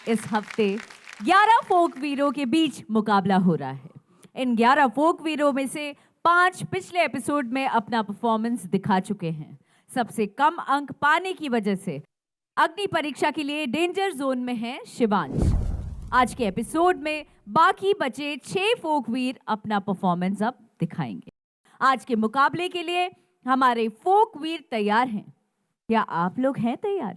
इस हफ्ते 11 फोक वीरों के बीच मुकाबला हो रहा है। इन 11 फोक वीरों में से 5 पिछले एपिसोड में अपना परफॉर्मेंस दिखा चुके हैं। सबसे कम अंक पाने की वजह से अग्नि परीक्षा के लिए डेंजर जोन में है शिवांश। आज के एपिसोड में बाकी बचे 6 फोक वीर अपना परफॉर्मेंस अब दिखाएंगे। आज के मुकाबले के लिए हमारे फोक वीर तैयार हैं। क्या आप लोग हैं तैयार?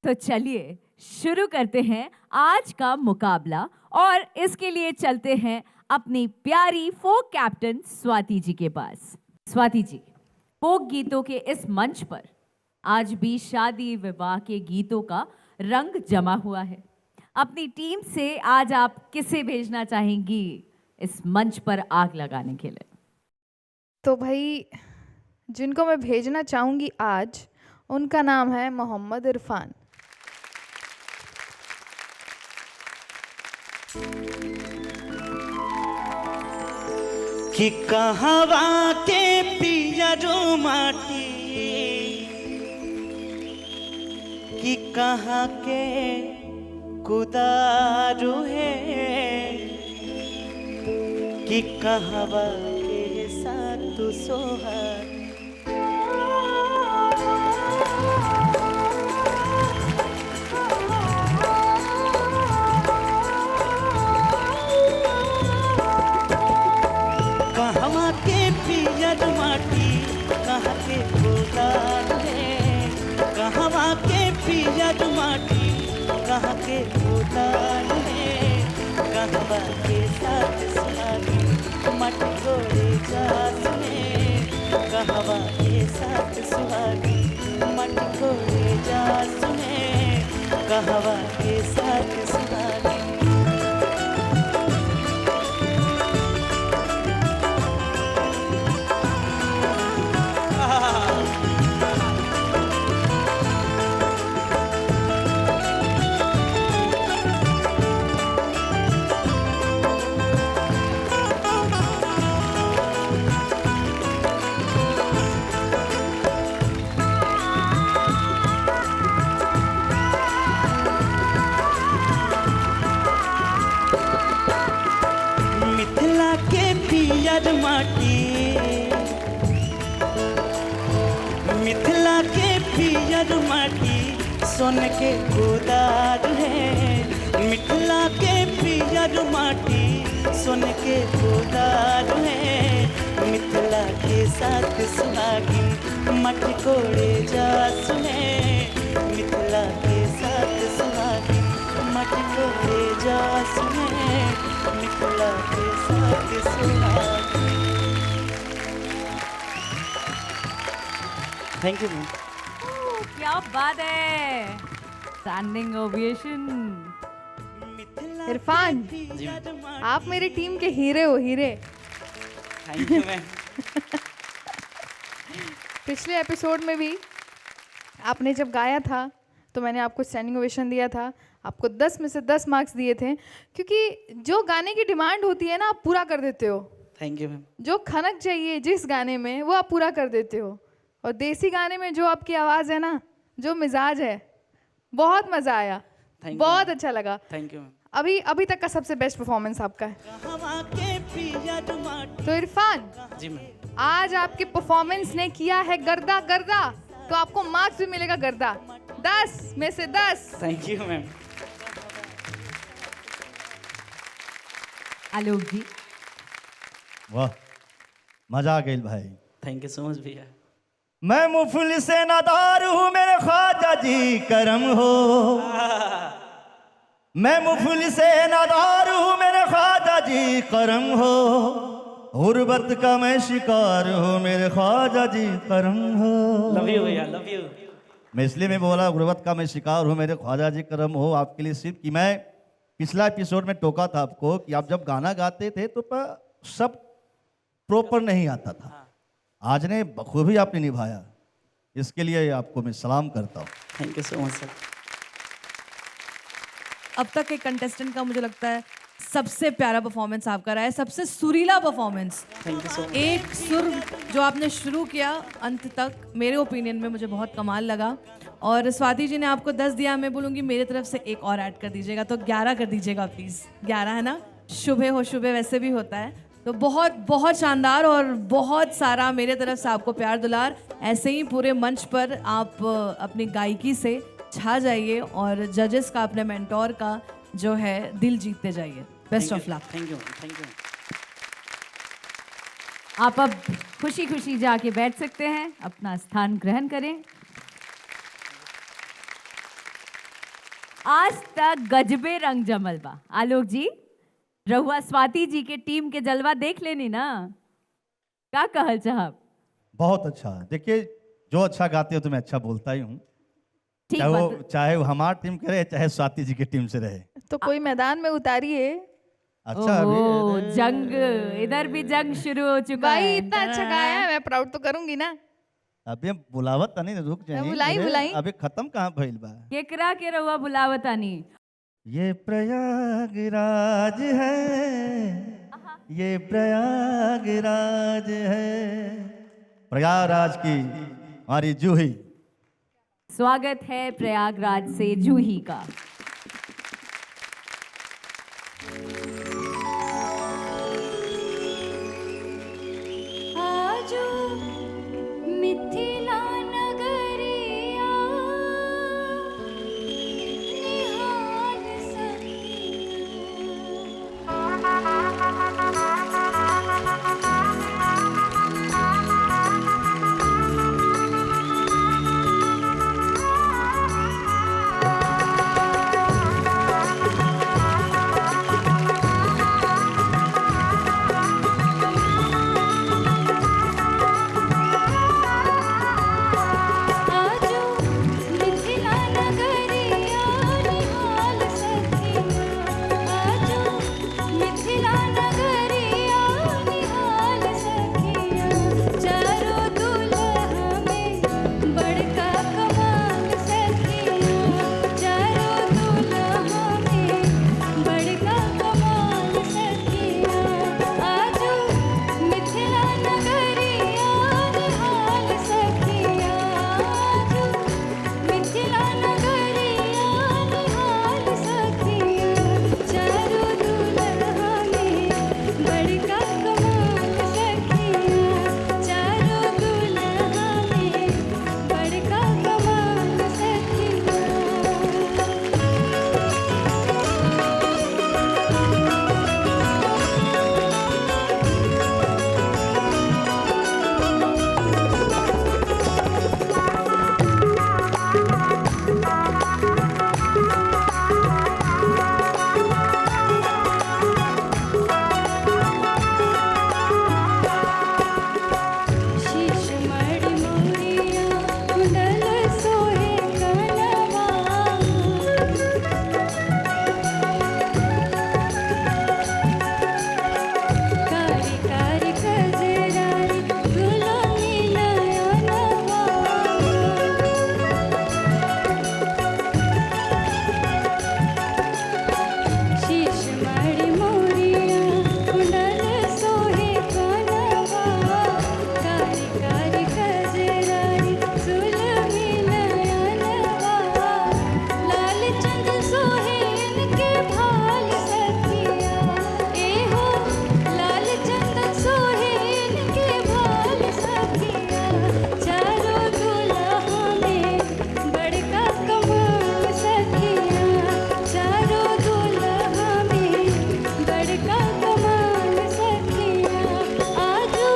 तो चलिए शुरू करते हैं आज का मुकाबला और इसके लिए चलते हैं अपनी प्यारी फोक कैप्टन स्वाति जी के पास। स्वाति जी, फोक गीतों के इस मंच पर आज भी शादी विवाह के गीतों का रंग जमा हुआ है। अपनी टीम से आज आप किसे भेजना चाहेंगी इस मंच पर आग लगाने के लिए? तो भाई जिनको मैं भेजना चाहूँगी आज, उनका नाम है मोहम्मद इरफान। कि कहवा के पियरो माटी, कि कहाँ के कुदारू है, कि कहवा के साथ सोहार। कहवा के पियर माटी, कहाँ के कुदारू है, कहवा के पियर माटी, कहाँ के कुदारू है, कहवा के साथ सुहागी मट गोरे जास में, कहवा के साथ सुहागी मट गोरे जास में, कहवा के साथ सुहागी। मिथिला के पियर माटी, मिथिला के पियर माटी, सोन के गोदार है। मिथिला के पियर माटी, सोन के गोदार है। मिथिला के साथ सुहागी मट कोड़े जा सुने, मिथिला के साथ सुहागी मट कोड़े जा सुने, मिथिला के साथ सुहागी। Thank you ma'am. क्या बात है, स्टैंडिंग ओवेशन। इरफान, जी आप मेरी टीम के हीरे हो, हीरे। Thank you ma'am. पिछले एपिसोड में भी आपने जब गाया था तो मैंने आपको स्टैंडिंग ओवेशन दिया था, आपको 10 में से 10 मार्क्स दिए थे, क्योंकि जो गाने की डिमांड होती है ना, आप पूरा कर देते हो। Thank you ma'am. जो खनक चाहिए जिस गाने में, वो आप पूरा कर देते हो। और देसी गाने में जो आपकी आवाज़ है ना, जो मिजाज है, बहुत मज़ा आया, बहुत अच्छा लगा। Thank you ma'am. अभी तक का सबसे बेस्ट परफॉर्मेंस आपका है। कहवा के पियर माटी। तो इरफान, जी मैम। आज आपके परफॉर्मेंस ने किया है गर्दा गर्दा, तो आपको मार्क्स भी मिलेगा गर्दा, 10 में से 10। Thank you ma'am. Alok ji, वाह, मजा आ गई भाई। थैंक यू सो मच भैया। मैं मुफलिस से नादार हूँ, मेरे ख्वाजा जी करम हो। मैं मुफलिस से नादार हूँ, मेरे ख्वाजा जी करम हो। गुर्बत का मैं शिकार हूँ, मेरे ख्वाजा जी करम हो। लव यू भैया, लव यू। मैं इसलिए मैं बोला गुर्बत का मैं शिकार हूँ, मेरे ख्वाजा जी करम हो, आपके लिए सिर्फ कि मैं पिछला एपिसोड में टोका था आपको कि आप जब गाना गाते थे तो सब प्रॉपर नहीं आता था। आज ने बखूबी आपने निभाया, इसके लिए आपको मैं सलाम करता हूँ। Thank you so much sir. अब तक के कंटेस्टेंट का मुझे लगता है सबसे प्यारा परफॉर्मेंस आपका रहा है, सबसे सुरीला performance. Thank you so much. एक सुर जो आपने शुरू किया अंत तक, मेरे ओपिनियन में मुझे बहुत कमाल लगा। और स्वाति जी ने आपको 10 दिया, मैं बोलूँगी मेरे तरफ से एक और ऐड कर दीजिएगा, तो 11 कर दीजिएगा प्लीज़। 11 है ना, शुभ हो, शुभ वैसे भी होता है। तो बहुत बहुत शानदार और बहुत सारा मेरे तरफ से आपको प्यार दुलार। ऐसे ही पूरे मंच पर आप अपनी गायकी से छा जाइए और जजेस का, अपने मेंटोर का जो है दिल जीतते जाइए। Best of luck. Thank you, thank you. आप अब खुशी खुशी जाके बैठ सकते हैं, अपना स्थान ग्रहण करें। आज तक गजबे रंग जमल बा। आलोक जी, रहुआ स्वाति जी के टीम के जलवा देख लेनी ना, क्या कहल चाहब? बहुत अच्छा। देखिए, जो अच्छा गाते हो तो मैं अच्छा बोलता ही हूँ, ठीक चाहे वो हमारी टीम करे चाहे स्वाति जी की टीम से रहे। तो कोई मैदान में उतारिए अच्छा, ओहो, अभी जंग, इधर भी जंग शुरू हो चुका भाई। है। इतना अच्छा गाया है, मैं प्राउड तो करूंगी ना। अभी बुलावत नहीं, रुक जाइए। बुलाई, अरे, बुलाई। अभी खत्म कहाँ भइल बा। केकरा के रहुआ बुलावतानी? ये प्रयागराज है, ये प्रयागराज है। प्रयागराज की हमारी जूही। स्वागत है प्रयागराज से जूही का। आजो मिथिला नगरिया निहाल आजो मिथिला नगरिया निहाल सखिया। आजो मिथिला नगरिया निहाल सखिया। चारों दुल्हा में बड़का कमाल सखिया। चारों दुल्हा में बड़का कमाल सखिया। आजो मिथिला नगरिया निहाल सखिया। आजो मिथिला नगरिया निहाल सखिया। चारों दुल्हा में बड़का कमाल सखिया। चारों दुल्हा में बड़का कमाल सखिया। शीश मणि मोरिया कुंडल सोहे कनवा। कारी कारी कजरारी दुल्हनी नयनवा। शीश मणि मोरिया कुंडल सोहे कनवा। कारी कारी कजरारी दुल्हनी नयनवा। लाल चंद सोहे इनके भाल सखिया। ए हो लाल चंद सोहे इनके भाल सखिया। चारों दुल्हा में बड़का कमाल सखिया। चारों दुल्हा में बड़का कमाल सखिया। आजो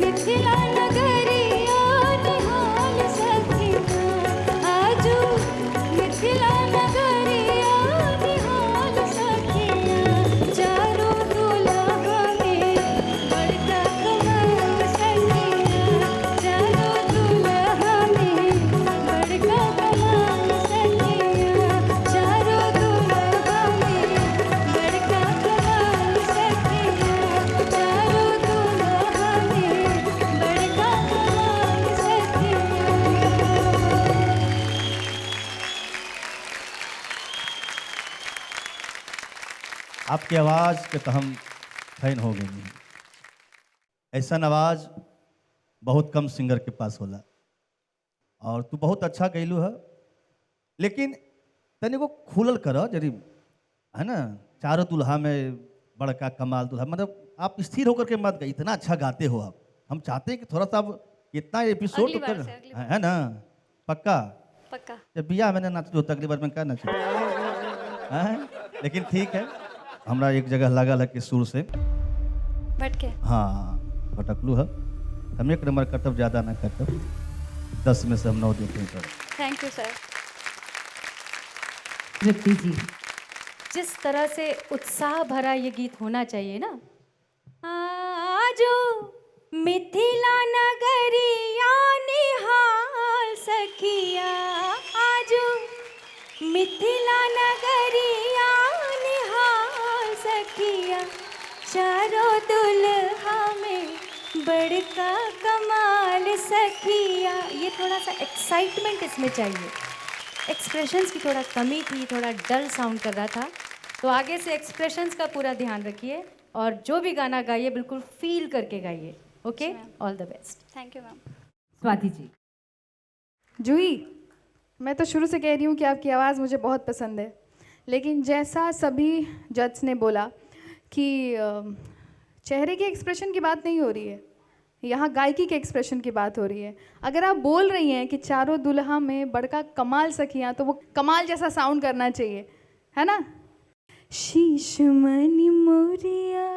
मिथिला नगरिया निहाल सखिया। आजो मिथिला नगरिया निहाल सखिया। चारों दुल्हा में बड़का कमाल सखिया। चारों दुल्हा में बड़का कमाल सखिया। चारों दुल्हा में बड़का कमाल सखिया। चारों दुल्हा में बड़का कमाल सखिया। आपकी आवाज़ के तो हम फैन हो गए हैं। ऐसा आवाज़ बहुत कम सिंगर के पास होला। और तू बहुत अच्छा गैलू है, लेकिन तनी को खुलल कर जरी, है ना। चारों दुल्हा में बड़का कमाल दुल्हा, मतलब आप स्थिर होकर के मत गए, इतना अच्छा गाते हो आप। हम चाहते हैं कि थोड़ा सा आप इतना एपिसोड अगली बार कर, से, अगली बार। है ना, पक्का। पक्का। जब बिया मैंने नाच जो अगली बार में क्या नाच, लेकिन ठीक है, हमरा एक जगह लगल है कि सुर से बट के हाँ भटकलू है। हम 1 नंबर कटब, ज़्यादा ना कटब, 10 में से हम 9 देते हैं sir. Thank you sir. Tripti ji, जिस तरह से उत्साह भरा ये गीत होना चाहिए ना, आजो मिथिला नगरिया निहाल सखिया, आजो मिथिला नगरिया निहाल सखिया, चारों दुल्हा में बड़का कमाल सखिया। ये थोड़ा सा एक्साइटमेंट इसमें चाहिए, एक्सप्रेशंस की थोड़ा कमी थी, थोड़ा डल साउंड कर रहा था, तो आगे से एक्सप्रेशंस का पूरा ध्यान रखिए और जो भी गाना गाइए बिल्कुल फील करके गाइए। Okay, all the best. Thank you ma'am. Swati ji. Juhi, मैं तो शुरू से कह रही हूँ कि आपकी आवाज़ मुझे बहुत पसंद है, लेकिन जैसा सभी जज ने बोला कि चेहरे के एक्सप्रेशन की बात नहीं हो रही है, यहाँ गायकी के एक्सप्रेशन की बात हो रही है। अगर आप बोल रही हैं कि चारों दुल्हा में बड़का कमाल सखियाँ, तो वो कमाल जैसा साउंड करना चाहिए, है ना। शीश मणि मोरिया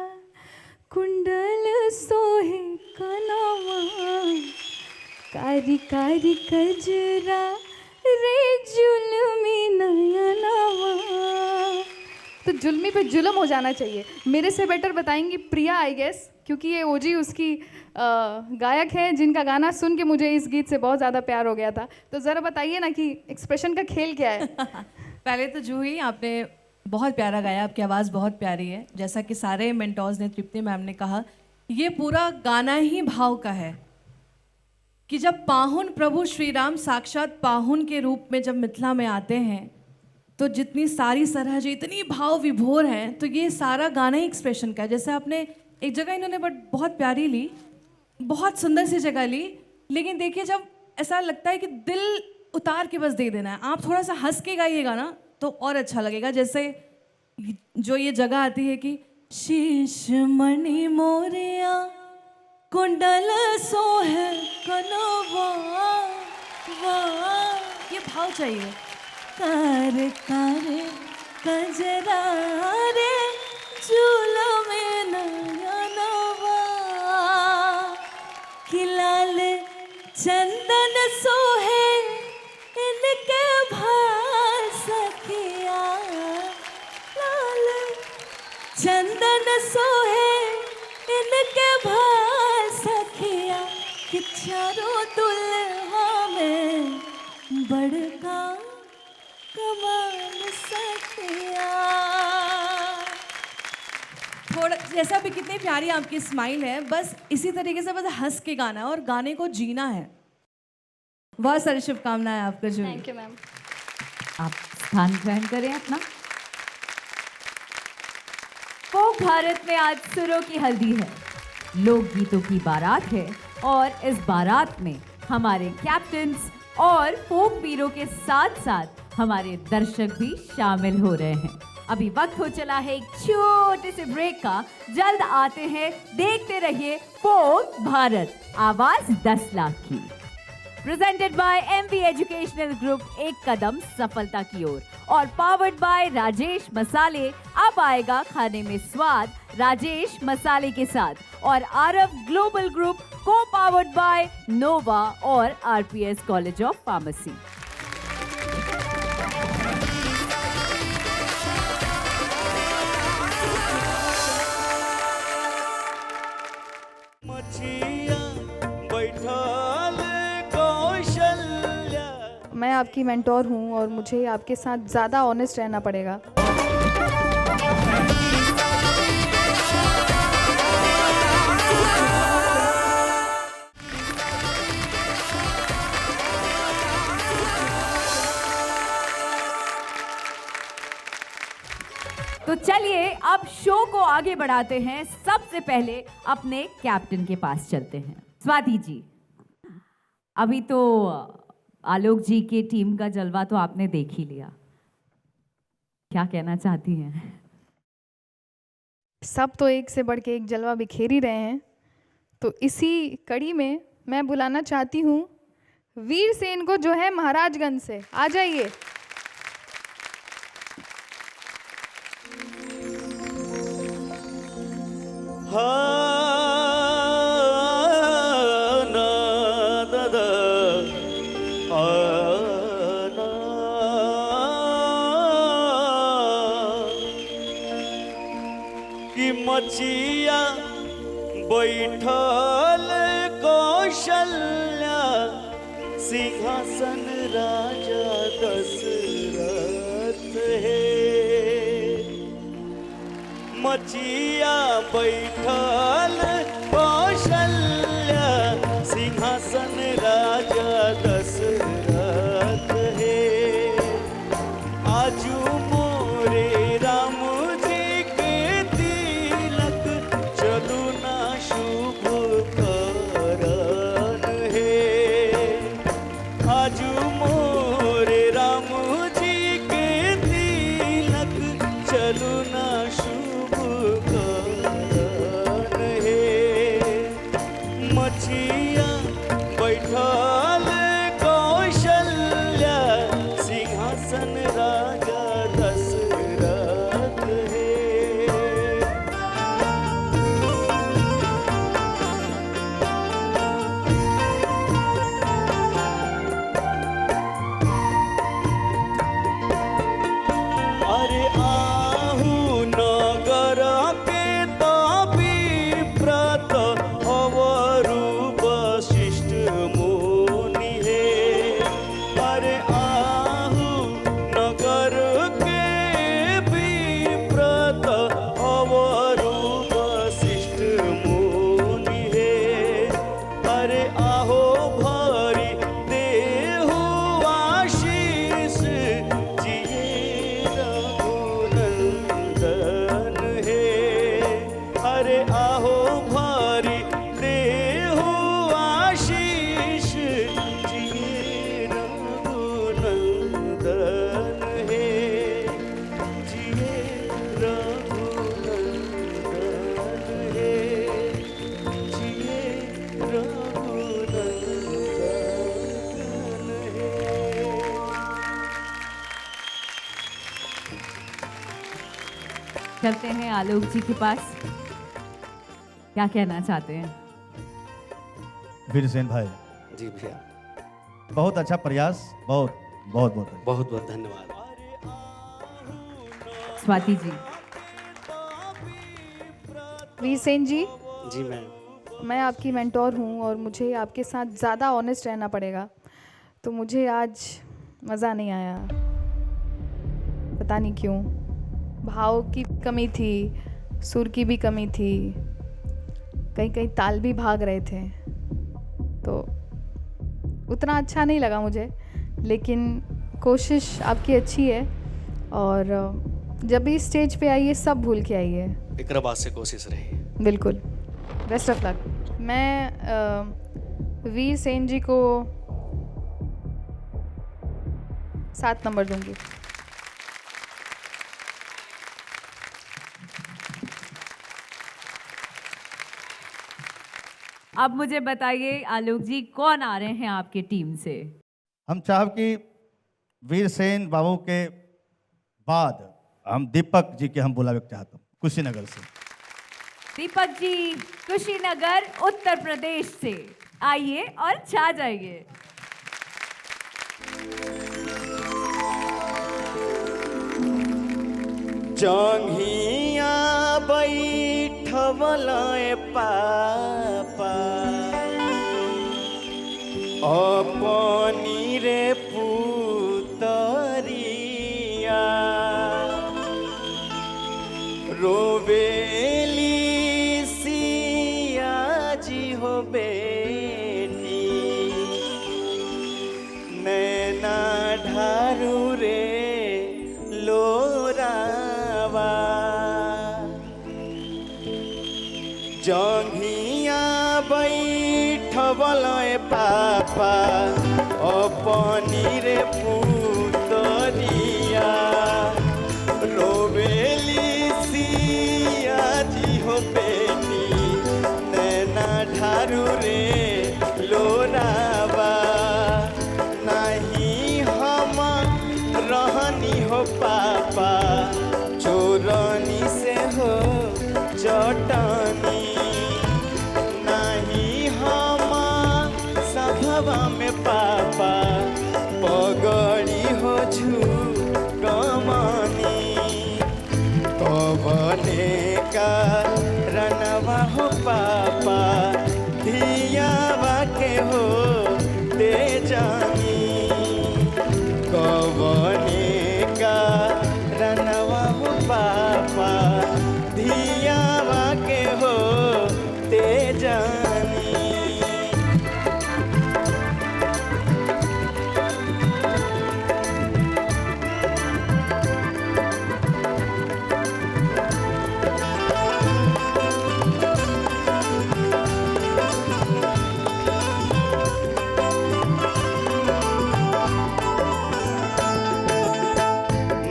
कुंडल सोहे कनवा, कारी कारी कजरा रे जुल्मी नयनवा। तो जुल्मी पे जुल्म हो जाना चाहिए। मेरे से बेटर बताएंगी प्रिया, आई गेस, क्योंकि ये ओजी उसकी गायक है जिनका गाना सुन के मुझे इस गीत से बहुत ज़्यादा प्यार हो गया था। तो ज़रा बताइए ना कि एक्सप्रेशन का खेल क्या है। पहले तो जूही, आपने बहुत प्यारा गाया, आपकी आवाज़ बहुत प्यारी है। जैसा कि सारे मेंटोर्स ने, तृप्ति मैम ने कहा, ये पूरा गाना ही भाव का है कि जब पाहुन प्रभु श्री राम साक्षात पाहुन के रूप में जब मिथिला में आते हैं, तो जितनी सारी सरहज इतनी भाव विभोर हैं, तो ये सारा गाना ही एक्सप्रेशन का है। जैसे आपने एक जगह इन्होंने बहुत प्यारी ली, बहुत सुंदर सी जगह ली, लेकिन देखिए जब ऐसा लगता है कि दिल उतार के बस दे देना है, आप थोड़ा सा हंस के गाइएगा ना तो और अच्छा लगेगा। जैसे जो ये जगह आती है कि शीश मणि मोरिया कुंडल सोहे कनवा, ये भाव चाहिए। कार कार कजरा रे जुलमे नयनवा, खिलाल चंदन सोहे इनके भाल सखिया, लाल चंदन सोहे इनके भाल सखिया, कि चारों दुल्हा में बड़का कमाल सखिया। थोड़ा जैसा भी, कितनी प्यारी आपकी स्माइल है, बस इसी तरीके से बस हंस के गाना है और गाने को जीना है। बहुत सारी शुभकामनाएं आपको जूही। Thank you ma'am. आप स्थान ग्रहण करें अपना। फोक भारत में आज सुरों की हल्दी है, लोकगीतों की बारात है, और इस बारात में हमारे कैप्टन्स और फोक वीरों के साथ साथ हमारे दर्शक भी शामिल हो रहे हैं। अभी वक्त हो चला है एक छोटे से ब्रेक का, जल्द आते हैं, देखते रहिए फोक भारत, आवाज 10 लाख की। Presented by MV educational group, एक कदम सफलता की ओर, और पावर्ड बाय राजेश मसाले। अब आएगा खाने में स्वाद राजेश मसाले के साथ, और आरव ग्लोबल ग्रुप, को पावर्ड बाय नोवा और RPS कॉलेज ऑफ फार्मेसी। मैं आपकी मेंटोर हूँ और मुझे आपके साथ ज़्यादा ऑनेस्ट रहना पड़ेगा। तो चलिए अब शो को आगे बढ़ाते हैं। सबसे पहले अपने कैप्टन के पास चलते हैं। स्वाति जी, अभी तो आलोक जी की टीम का जलवा तो आपने देख ही लिया, क्या कहना चाहती हैं? सब तो एक से बढ़ के एक जलवा बिखेर ही रहे हैं, तो इसी कड़ी में मैं बुलाना चाहती हूँ वीर सेन को, जो है महाराजगंज से। आ जाइए। कि मचिया बैठल कौशल्या सिंहासन राजा दशरथ है। मचिया बैठल कौशल्या सिंहासन राजा दशरथ है। आजू मोरे राम जी के तिलक चलू ना शुभ करण है। आजू मोरे राम जी के तिलक चलू ना शुभ करण है। मछिया बैठल कौशल्या सिंहासन राजा दशरथ है। अरे आहू नगर के तापी व्रत अवरु वशिष्ठ मुनि है। अरे आहू नगर के विव्रत अवरु वशिष्ठ मुनि है। अरे आहो भरी देहु आशीष जिये रघुनंदन है। अरे आहो भरी देहु आशीष जिये रघुनंदन है। जिये रघुनंदन है। जिये रघुनंदन है। चलते हैं आलोक जी के पास, क्या कहना चाहते हैं? वीर सेन भाई, जी भैया, बहुत अच्छा प्रयास, बहुत बहुत बहुत अच्छा। बहुत बहुत धन्यवाद। स्वाति जी। वीर सेन जी, जी मैम। मैं आपकी मेंटोर हूँ और मुझे आपके साथ ज़्यादा ऑनेस्ट रहना पड़ेगा, तो मुझे आज मज़ा नहीं आया, पता नहीं क्यों। भाव की कमी थी, सुर की भी कमी थी, कहीं कहीं ताल भी भाग रहे थे, तो उतना अच्छा नहीं लगा मुझे। लेकिन कोशिश आपकी अच्छी है, और जब भी स्टेज पे आइए सब भूल के आइए। एकरा बाद से कोशिश रही। बिल्कुल, बेस्ट ऑफ लक। मैं वीर सेन जी को 7 नंबर दूंगी। अब मुझे बताइए आलोक जी, कौन आ रहे हैं आपकी टीम से? हम चाहब कि वीर सेन बाबू के बाद हम दीपक जी के हम बुलावे के चाहते हैं कुशीनगर से। दीपक जी कुशीनगर उत्तर प्रदेश से आइए और छा जाइए। जंघिया बैठवलाए पापा अपनी रे पुतरिया रोवेली सिया जी हो बेटी नैना ढारू रे लोरावा जंघिया बैठ बैठवल ए पापा अपनी रे पुतरिया रोवेली सिया जी हो बेटी नैना ढारू रे लोरावा नहीं हम रहनी हो पापा चोरनी से हो चटनी नहीं हम सभवा में पापा पगड़ी हो झूकमनी कबने का रनवा हो पापा धियावा के हो दे जानी कबने का रनवा हो पापा धियावा के हो दे जानी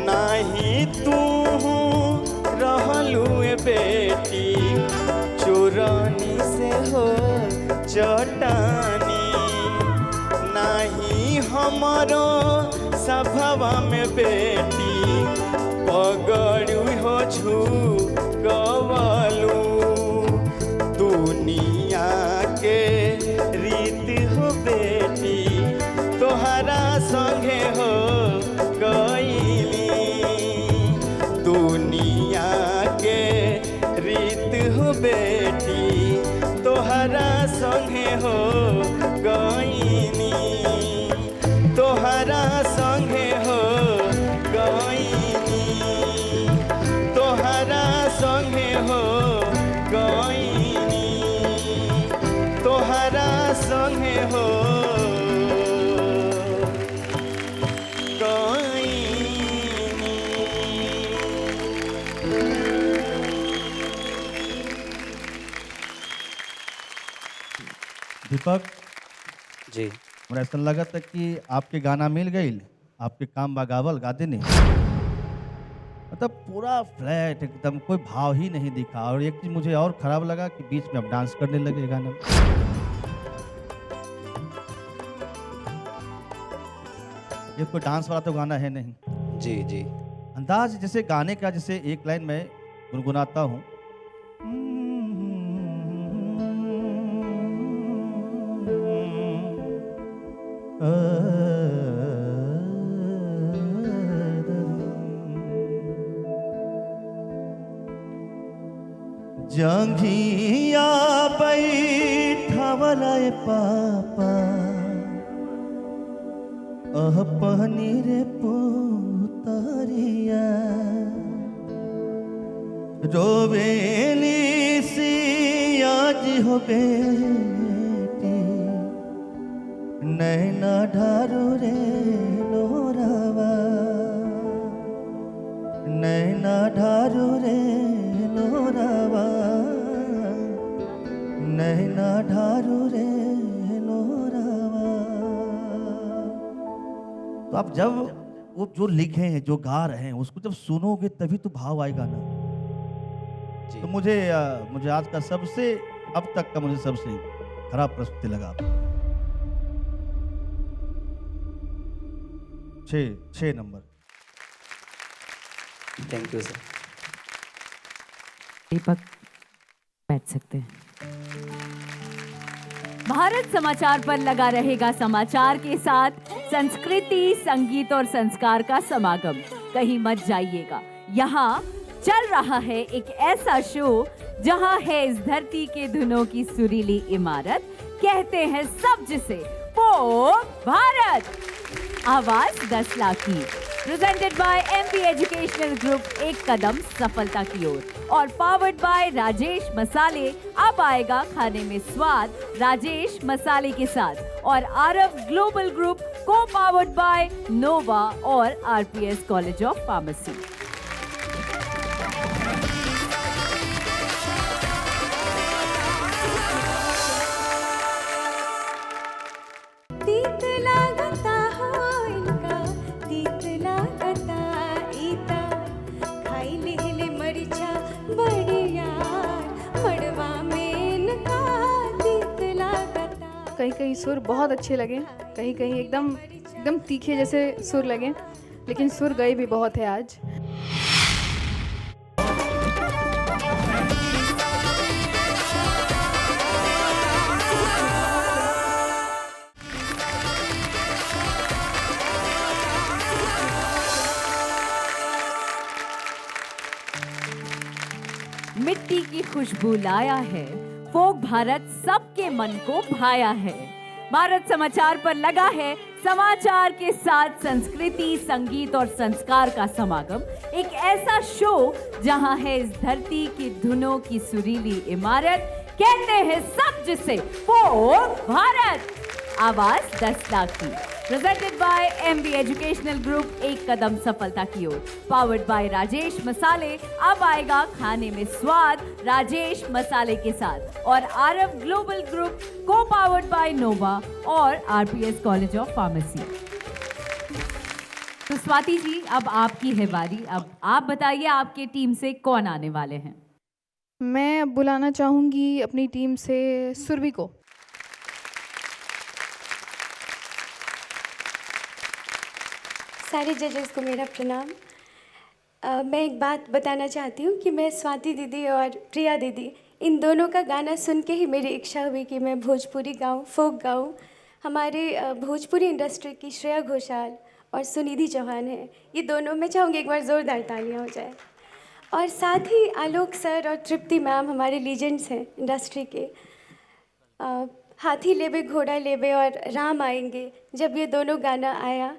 नहीं तू रहलू ए बेटी चोरनी से हो चटानी नहीं हमारो सभवा में बेटी पगड़ू हो झूकवलू दुनिया के रीत हो बेटी तोहरा संगे हो गईली दुनिया के रीत हो बेटी तोहरा संगे हो गईनी तोहरा संगे हो गईनी तोहरा संगे हो गईनी तोहरा संगे हो दीपक जी हमरा ऐसा लगा था कि आपके गाना मिल गई आपके काम बगावल गाते नहीं मतलब पूरा फ्लैट एकदम कोई भाव ही नहीं दिखा और एक चीज मुझे और खराब लगा कि बीच में आप डांस करने लगे गाना में। ये कोई डांस वाला तो गाना है नहीं। जी जी अंदाज जैसे गाने का जैसे एक लाइन में गुनगुनाता हूँ जंघिया बैठवला ए पापा अपनी रे पुतरिया रोवेली सिया जी हो बेटी नैना ढारू रे लोरावा नैना ढारू रे लोरावा नैना ढारू रे लोरावा। तो आप जब वो जो लिखे हैं जो गा रहे हैं उसको जब सुनोगे तभी तो भाव आएगा ना। जी तो मुझे आज का सबसे अब तक का मुझे सबसे खराब प्रस्तुति लगा। 6 number. Thank you sir. Deepak बैठ सकते हैं। भारत समाचार पर लगा रहेगा समाचार के साथ संस्कृति, संगीत और संस्कार का समागम। कहीं मत जाइएगा, यहाँ चल रहा है एक ऐसा शो जहाँ है इस धरती के धुनों की सुरीली इमारत। कहते हैं सब जिसे वो भारत। आवाज 10 लाख की। Presented by MP educational group, एक कदम सफलता की ओर और पावर्ड बाय राजेश मसाले। अब आएगा खाने में स्वाद राजेश मसाले के साथ और आरव ग्लोबल ग्रुप को पावर्ड बाय नोवा और RPS कॉलेज ऑफ फार्मेसी। कहीं कहीं सुर बहुत अच्छे लगे, कहीं कहीं एकदम एकदम तीखे जैसे सुर लगे, लेकिन सुर गए भी बहुत है आज। मिट्टी की खुशबू लाया है, फोक भारत सबके मन को भाया है। भारत समाचार पर लगा है समाचार के साथ संस्कृति, संगीत और संस्कार का समागम। एक ऐसा शो जहां है इस धरती की धुनों की सुरीली इमारत। कहते हैं सब जिसे फोक भारत, आवाज 10 लाख की। Presented by MB educational group, एक कदम सफलता की ओर। पावर्ड बाय राजेश मसाले, अब आएगा खाने में स्वाद राजेश मसाले के साथ। और आरव ग्लोबल ग्रुप, को पावर्ड बाय नोवा और RPS कॉलेज ऑफ फार्मेसी। तो स्वाति जी, अब आपकी है बारी। अब आप बताइए आपके टीम से कौन आने वाले हैं? मैं अब बुलाना चाहूँगी अपनी टीम से सुरभि को। सारे जजेस को मेरा प्रणाम। मैं एक बात बताना चाहती हूँ कि मैं स्वाति दीदी और प्रिया दीदी, इन दोनों का गाना सुन के ही मेरी इच्छा हुई कि मैं भोजपुरी गाऊँ, फोक गाऊँ। हमारे भोजपुरी इंडस्ट्री की श्रेया घोषाल और सुनिधि चौहान है, ये दोनों, मैं चाहूँगी एक बार ज़ोरदार तालियाँ हो जाए। और साथ ही आलोक सर और तृप्ति मैम हमारे लीजेंड्स हैं इंडस्ट्री के। हाथी लेबे घोड़ा लेबे और राम आएंगे, जब ये दोनों गाना आया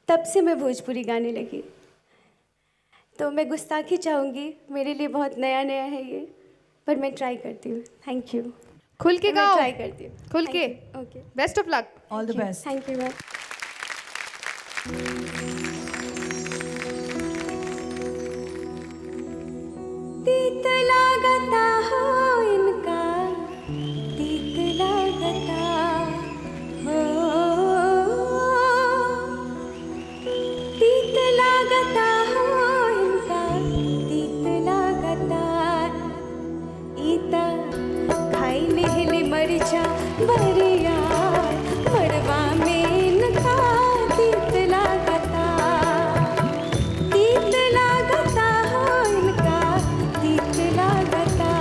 तब से मैं भोजपुरी गाने लगी। तो मैं गुस्ताखी चाहूँगी, मेरे लिए बहुत नया नया है ये, पर मैं ट्राई करती हूँ। Thank you. खुल के मैं गाओ, ट्राई करती हूँ। खुल के। Okay, best of luck. All the best. Thank you ma'am. तीत लागता हो इनका, तीत लागता हो, तीत लागता हो इनका, तीत लागता। ईता खाई लेहले मरिचा बरिया, मड़वा में इनका तीत लागता। तीत लागता हो इनका, तीत लागता।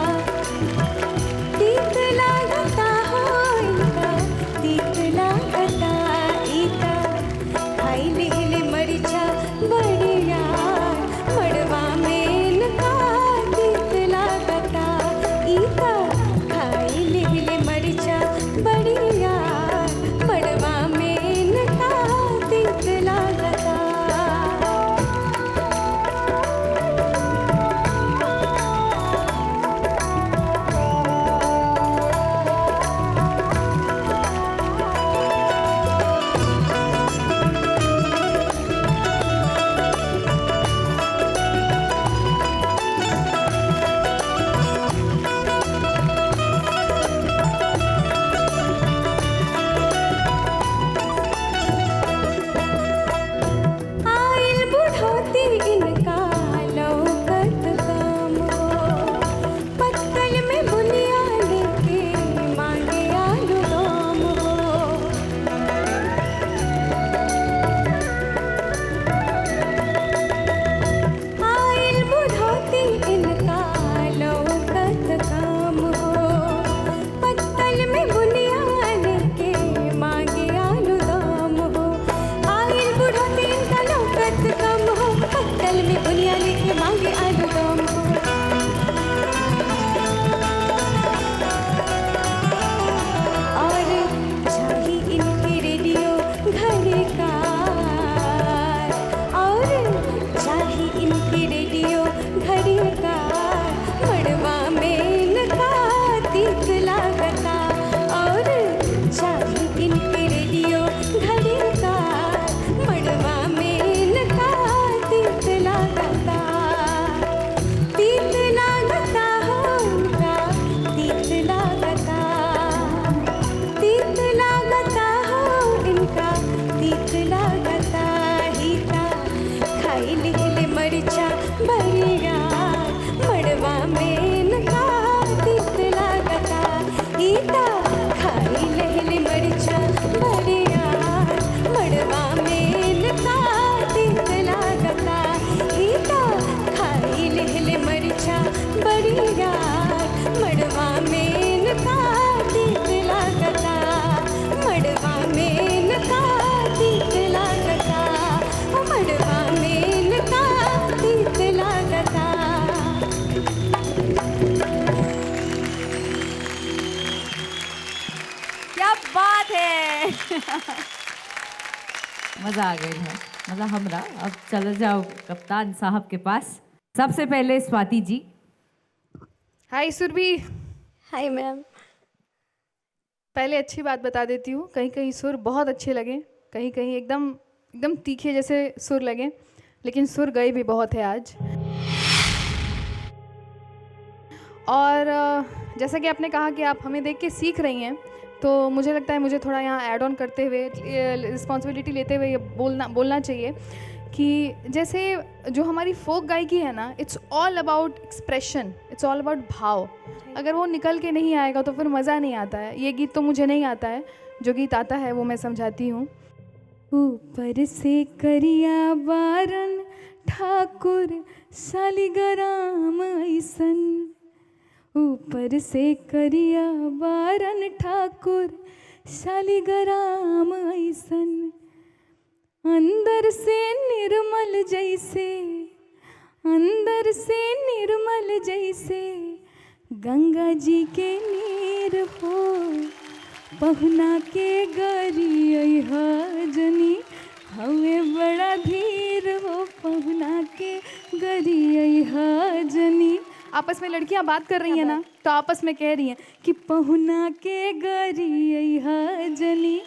अच्छा बड़ी याद मड़वा में इनका दीप लागता मड़वा में इनका दीप लागता मड़वा में इनका दीप लागता क्या बात है मजा आ गई है, मजा हमरा। अब चले जाओ कप्तान साहब के पास। सबसे पहले Swati ji. Hi Surabhi. Hi ma'am. पहले अच्छी बात बता देती हूँ, कहीं कहीं सुर बहुत अच्छे लगे, कहीं कहीं एकदम एकदम तीखे जैसे सुर लगे, लेकिन सुर गए भी बहुत है आज। और जैसा कि आपने कहा कि आप हमें देख के सीख रही हैं, तो मुझे लगता है मुझे थोड़ा यहाँ ऐड ऑन करते हुए, रिस्पॉन्सिबिलिटी लेते हुए ये बोलना चाहिए कि जैसे जो हमारी फोक गायकी है ना, it's all about expression, it's all about भाव। अगर वो निकल के नहीं आएगा तो फिर मज़ा नहीं आता है। ये गीत तो मुझे नहीं आता है, जो गीत आता है वो मैं समझाती हूँ। ऊपर से करिया बारन ठाकुर शालिग्राम ऐसन, ऊपर से करिया बारन ठाकुर शालिग्राम ऐसन, अंदर से निर्मल जैसे, अंदर से निर्मल जैसे गंगा जी के नीर हो, पहुना के गरी जनी हमें बड़ा धीर हो, पहुना के गरी जनी। आपस में लड़कियां बात कर रही हैं ना, तो आपस में कह रही हैं कि पहुना के गरी जनी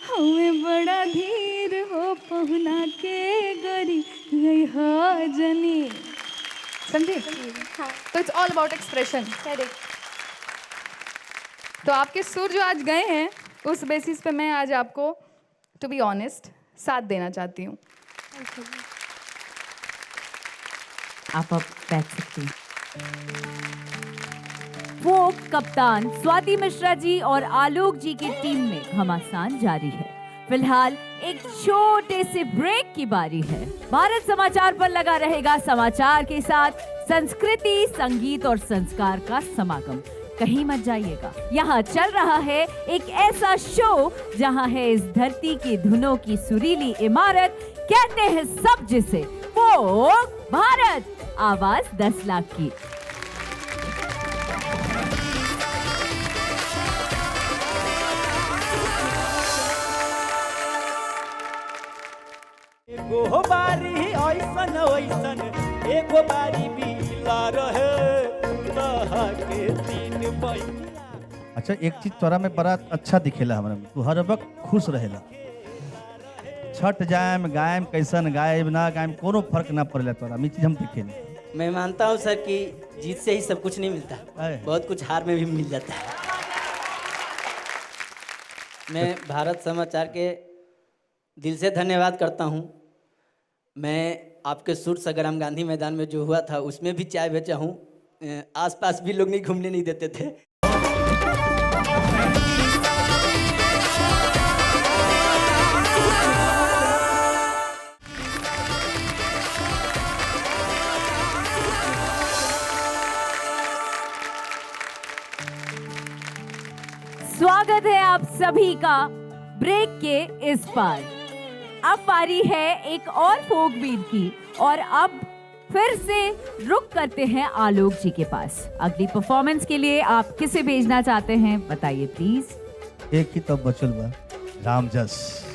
हमें बड़ा धीर हो, पहुना के गरी जनी। समझे? हाँ तो it's all about expression. Correct. तो आपके सुर जो आज गए हैं, उस बेसिस पे मैं आज आपको टू बी ऑनेस्ट साथ देना चाहती हूँ। आप अब बैठ सकती हैं। वो कप्तान स्वाति मिश्रा जी और आलोक जी की टीम में घमासान जारी है। फिलहाल एक छोटे से ब्रेक की बारी है। भारत समाचार पर लगा रहेगा समाचार के साथ संस्कृति, संगीत और संस्कार का समागम। कहीं मत जाइएगा, यहाँ चल रहा है एक ऐसा शो जहाँ है इस धरती की धुनों की सुरीली इमारत, कहते हैं सब जिसे वो भारत। आवाज 10 लाख की। एगो बारी ऐसन ऐसन एगो बारी बिला रहे लहा के तीन बहिया। अच्छा, एक चीज तोरा में बड़ा अच्छा दिखेला हमरा में, तू हर वक्त खुश रहेला। छठ जाएम गायम कैसन गायब ना गायम कोनो फर्क ना पड़ेला तोरा में, चीज हम दिखेला। मैं मानता हूँ सर कि जीत से ही सब कुछ नहीं मिलता, है। बहुत कुछ हार में भी मिल जाता है। मैं भारत समाचार के दिल से धन्यवाद करता हूँ। मैं आपके सुर संग्राम गांधी मैदान में जो हुआ था उसमें भी चाय बेचा हूँ, आसपास भी लोग नहीं घूमने नहीं देते थे। स्वागत है आप सभी का ब्रेक के इस पार। अब पारी है एक और फोक बीट की, और अब फिर से रुक करते हैं आलोक जी के पास। अगली परफॉर्मेंस के लिए आप किसे भेजना चाहते हैं बताइए प्लीज। एक ही तब बचल बा, रामजस।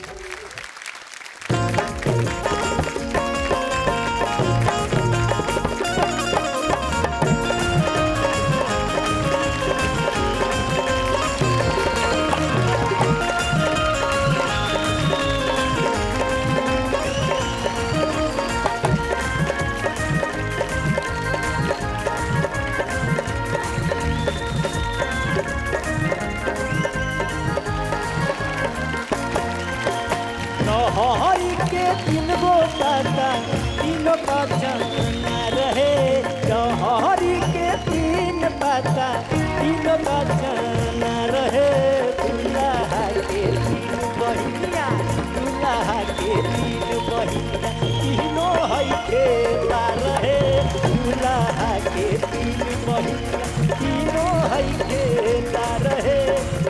के तीन बहिनिया तीनों है खेला रहे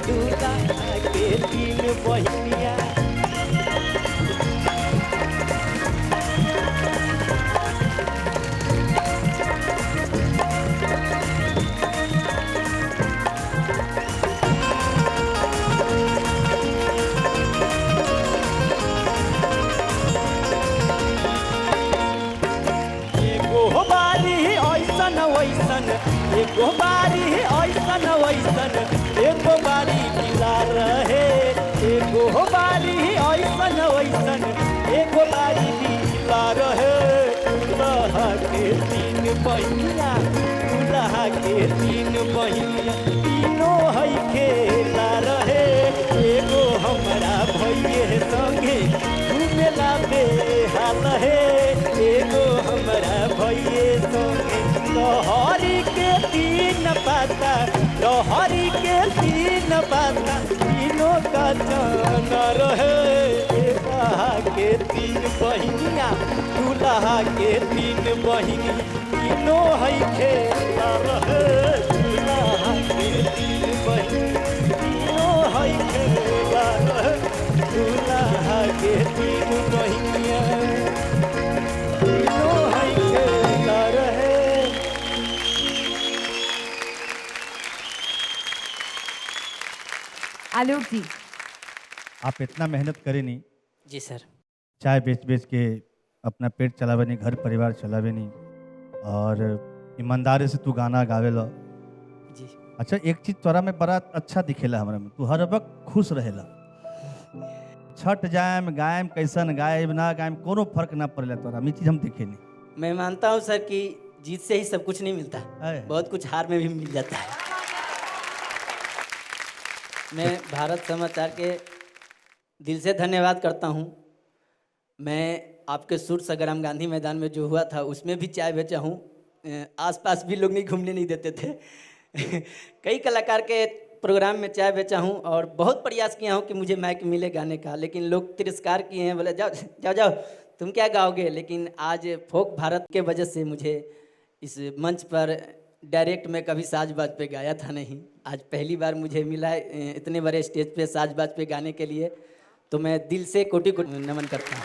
दूल्हा के तीन बहिनिया। एगो बारी ऐसन वैसन एगो बारी ऐसन वैसन एगो बारी मिला रहे एगो बारी ऐसन वैसन एगो बारी मिला रहे दूल्हा के तीन बहिनिया दूल्हा के तीन बहिनिया तीनों है खेला रहे एगो हमारा भैये संगे घूमेला बेहाल है एगो हमारा भैये संगे लहरी के तीन पाता लहरी के तीन पाता तीनों का जान रहे दूल्हा के तीन बहिनिया दूल्हा के तीन बहिनिया तीनों है खेला रहे दूल्हा के तीन बहिनिया तीनों है खेला रहे दूल्हा के तीन बहिनिया तीनों है खेला रहे। आलोक जी, आप इतना मेहनत करे नहीं, जी सर। चाय बेच बेच के अपना पेट चलावे नहीं, घर परिवार चलावे नहीं, और ईमानदारी से तू गाना गावेला। जी अच्छा, एक चीज तोरा में बड़ा अच्छा दिखेला हमरा में, तू हर वक्त खुश रहेला। छठ जाएम गायम कैसन गायब ना गायम कोनो फर्क ना पड़ेला तोरा में, चीज हम देखे नहीं। मैं मानता हूँ सर कि जीत से ही सब कुछ नहीं मिलता, है। बहुत कुछ हार में भी मिल जाता है। मैं भारत समाचार के दिल से धन्यवाद करता हूँ। मैं आपके सूट संग्राम गांधी मैदान में जो हुआ था उसमें भी चाय बेचा हूँ, आसपास भी लोग नहीं घूमने नहीं देते थे। कई कलाकार के प्रोग्राम में चाय बेचा हूँ और बहुत प्रयास किया हूँ कि मुझे माइक मिले गाने का, लेकिन लोग तिरस्कार किए हैं, बोले जाओ जाओ जाओ तुम क्या गाओगे। लेकिन आज फोक भारत के वजह से मुझे इस मंच पर डायरेक्ट मैं कभी साज बाज पे गाया था नहीं, आज पहली बार मुझे मिला है इतने बड़े स्टेज पे साज बाज पे गाने के लिए, तो मैं दिल से कोटि कोटि नमन करता हूँ।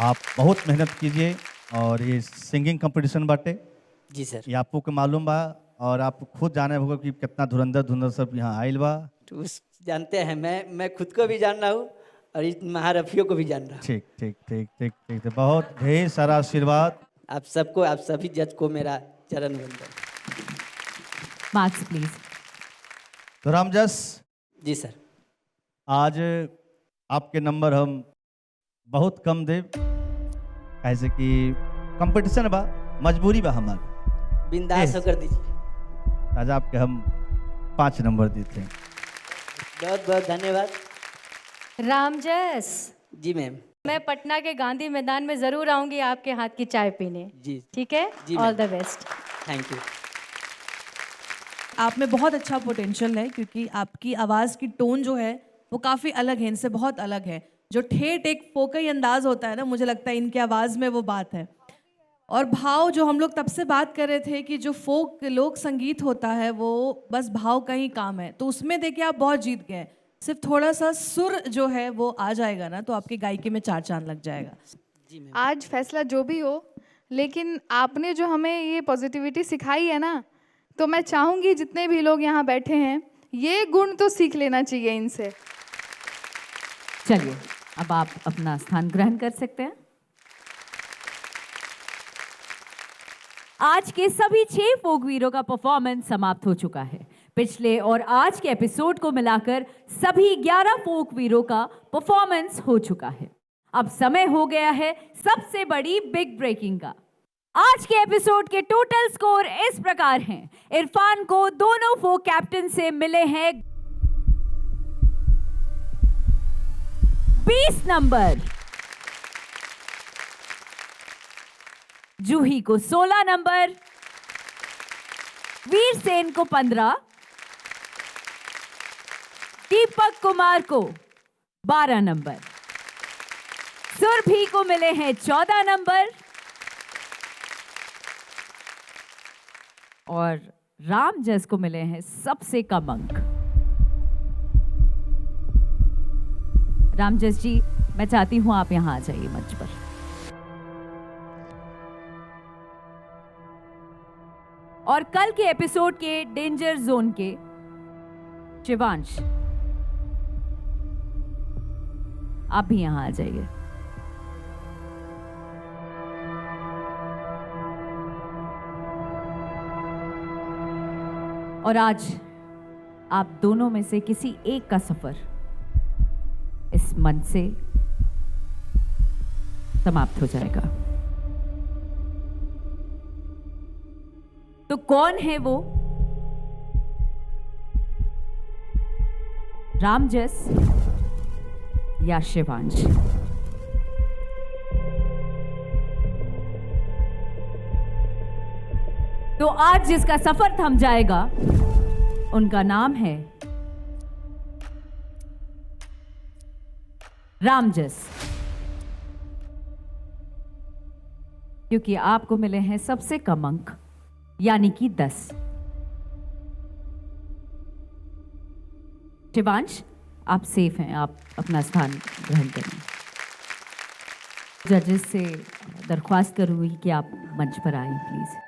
आप बहुत मेहनत कीजिए, और ये सिंगिंग कंपटीशन बाटे, जी सर। ये आपको के मालूम बा, और आप खुद जाने होगा कि कितना धुरंधर धुरंधर सब यहाँ आयल बा। तो उस जानते हैं, मैं खुद को भी जान रहा हूँ और इस महारथियों को भी जान रहा हूँ। ठीक ठीक ठीक ठीक ठीक, तो बहुत ढेर सारा आशीर्वाद। आप सबको, आप सभी जज को मेरा चरण वंदन। Marks please. तो रामजस, जी सर। आज आपके नंबर हम बहुत कम देव, ऐसे कि कंपटीशन बा, मजबूरी बा हमार, बिंदास होकर दीजिए। राजा आपके हम 5 नंबर देते हैं। बहुत बहुत धन्यवाद। रामजस, जी मैम। मैं पटना के गांधी मैदान में जरूर आऊंगी आपके हाथ की चाय पीने। जी ठीक है, जी all ma'am. The best. Thank you. आप में बहुत अच्छा पोटेंशियल है, क्योंकि आपकी आवाज़ की टोन जो है वो काफ़ी अलग है, इनसे बहुत अलग है। जो ठेठ एक फोकई अंदाज होता है ना, मुझे लगता है इनकी आवाज़ में वो बात है। और भाव, जो हम लोग तब से बात कर रहे थे कि जो फोक लोक संगीत होता है वो बस भाव का ही काम है, तो उसमें देखिए आप बहुत जीत गए। सिर्फ थोड़ा सा सुर जो है वो आ जाएगा ना, तो आपकी गायकी में 4 चांद लग जाएगा। जी मैम। आज फैसला जो भी हो, लेकिन आपने जो हमें ये पॉजिटिविटी सिखाई है ना, तो मैं चाहूँगी जितने भी लोग यहाँ बैठे हैं, ये गुण तो सीख लेना चाहिए इनसे। चलिए, अब आप अपना स्थान ग्रहण कर सकते हैं। आज के सभी 6 फोक वीरों का परफॉर्मेंस समाप्त हो चुका है। पिछले और आज के एपिसोड को मिलाकर सभी 11 फोक वीरों का परफॉर्मेंस हो चुका है। अब समय हो गया है सबसे बड़ी बिग ब्रेकिंग का। आज के एपिसोड के टोटल स्कोर इस प्रकार हैं। इरफान को दोनों फोक कैप्टन से मिले हैं 20 नंबर, जूही को 16 नंबर, वीर सेन को 15, दीपक कुमार को 12 नंबर, सुरभि को मिले हैं 14 नंबर, और राम जस को मिले हैं सबसे कम अंक। राम जस जी, मैं चाहती हूं आप यहां आ जाइए मंच पर। और कल के एपिसोड के डेंजर जोन के शिवांश, आप भी यहां आ जाइए। और आज आप दोनों में से किसी एक का सफर इस मंच से समाप्त हो जाएगा। तो कौन है वो? रामजस या शिवांश? तो आज जिसका सफर थम जाएगा उनका नाम है रामजस, क्योंकि आपको मिले हैं सबसे कम अंक, यानी कि 10। शिवांश, आप सेफ हैं, आप अपना स्थान ग्रहण करें। जजेस से दरख्वास्त करूंगी कि आप मंच पर आएं प्लीज।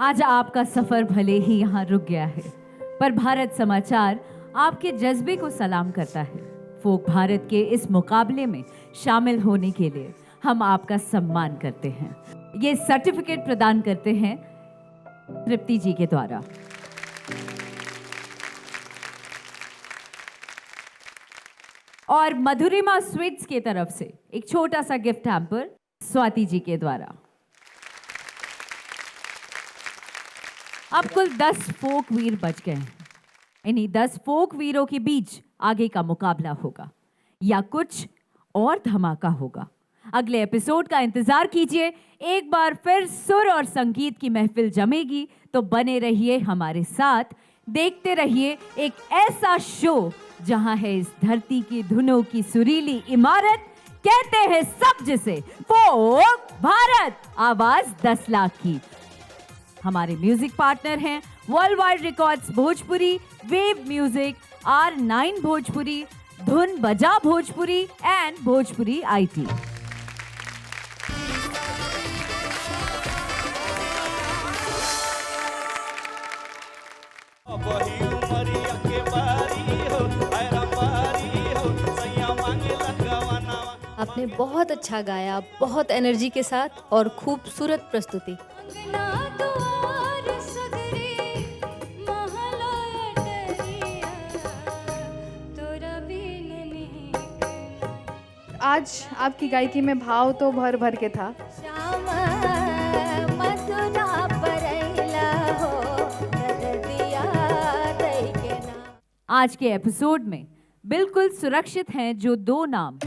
आज आपका सफर भले ही यहाँ रुक गया है, पर भारत समाचार आपके जज्बे को सलाम करता है। फोक भारत के इस मुकाबले में शामिल होने के लिए हम आपका सम्मान करते हैं। ये सर्टिफिकेट प्रदान करते हैं तृप्ति जी के द्वारा। और मधुरिमा स्वीट्स की तरफ से एक छोटा सा गिफ्ट हैम्पर स्वाति जी के द्वारा। अब कुल 10 फोक वीर बच गए हैं। इन्हीं 10 फोक वीरों के बीच आगे का मुकाबला होगा या कुछ और धमाका होगा। अगले एपिसोड का इंतजार कीजिए। एक बार फिर सुर और संगीत की महफिल जमेगी, तो बने रहिए हमारे साथ। देखते रहिए एक ऐसा शो जहां है इस धरती की धुनों की सुरीली इमारत। कहते हैं सब जिसे फोक भारत, आवाज 10 लाख की। हमारे म्यूजिक पार्टनर हैं world wide records Bhojpuri, wave music, R9 Bhojpuri, धुन बजा भोजपुरी एंड भोजपुरी IT। आपने बहुत अच्छा गाया, बहुत एनर्जी के साथ और खूबसूरत प्रस्तुति। आज आपकी गायकी में भाव तो भर भर के था। आज के एपिसोड में बिल्कुल सुरक्षित हैं जो 2 नाम